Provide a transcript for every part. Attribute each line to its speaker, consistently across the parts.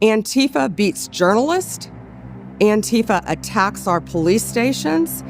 Speaker 1: Antifa beats journalists. Antifa attacks our police stations.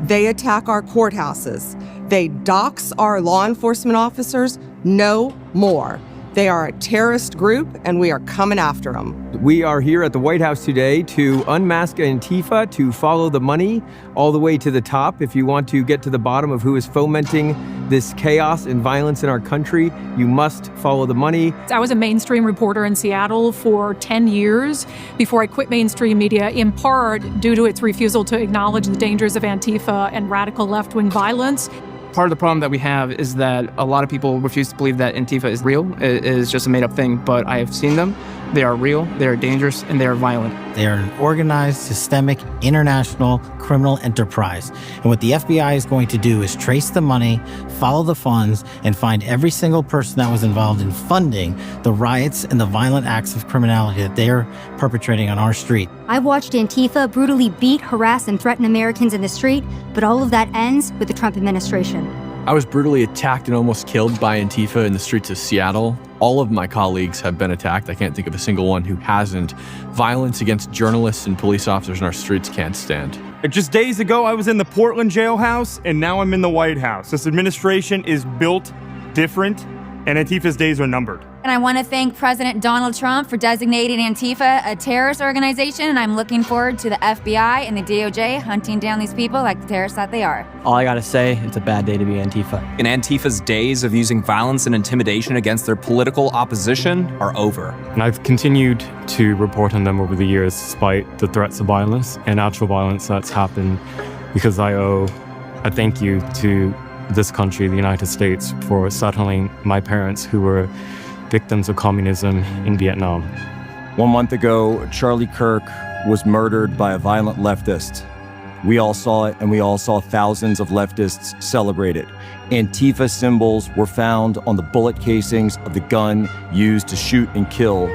Speaker 1: They attack our courthouses. They dox our law enforcement officers. No more. They are a terrorist group, and we are coming after them.
Speaker 2: We are here at the White House today to unmask Antifa, to follow the money all the way to the top. If you want to get to the bottom of who is fomenting this chaos and violence in our country, you must follow the money.
Speaker 3: I was a mainstream reporter in Seattle for 10 years before I quit mainstream media, in part due to its refusal to acknowledge the dangers of Antifa and radical left-wing violence.
Speaker 4: Part of the problem that we have is that a lot of people refuse to believe that Antifa is real. It is just a made-up thing, but I have seen them. They are real, they are dangerous, and they are violent.
Speaker 5: They are an organized, systemic, international criminal enterprise. And what the FBI is going to do is trace the money, follow the funds, and find every single person that was involved in funding the riots and the violent acts of criminality that they are perpetrating on our street.
Speaker 6: I've watched Antifa brutally beat, harass, and threaten Americans in the street, but all of that ends with the Trump administration.
Speaker 7: I was brutally attacked and almost killed by Antifa in the streets of Seattle. All of my colleagues have been attacked. I can't think of a single one who hasn't. Violence against journalists and police officers in our streets can't stand.
Speaker 8: Just days ago, I was in the Portland jailhouse, and now I'm in the White House. This administration is built different, and Antifa's days are numbered.
Speaker 9: And I want to thank President Donald Trump for designating Antifa a terrorist organization, and I'm looking forward to the FBI and the DOJ hunting down these people like the terrorists that they are.
Speaker 10: All I gotta say, it's a bad day to be Antifa.
Speaker 11: And Antifa's days of using violence and intimidation against their political opposition are over.
Speaker 12: And I've continued to report on them over the years, despite the threats of violence and actual violence that's happened, because I owe a thank you to this country, the United States, for settling my parents who were victims of communism in Vietnam.
Speaker 13: 1 month ago, Charlie Kirk was murdered by a violent leftist. We all saw it, and we all saw thousands of leftists celebrate it. Antifa symbols were found on the bullet casings of the gun used to shoot and kill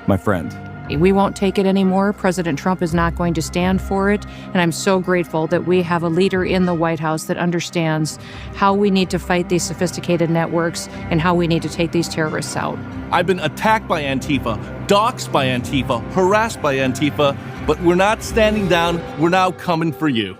Speaker 13: my friend.
Speaker 14: We won't take it anymore. President Trump is not going to stand for it. And I'm so grateful that we have a leader in the White House that understands how we need to fight these sophisticated networks and how we need to take these terrorists out.
Speaker 15: I've been attacked by Antifa, doxxed by Antifa, harassed by Antifa, but we're not standing down. We're now coming for you.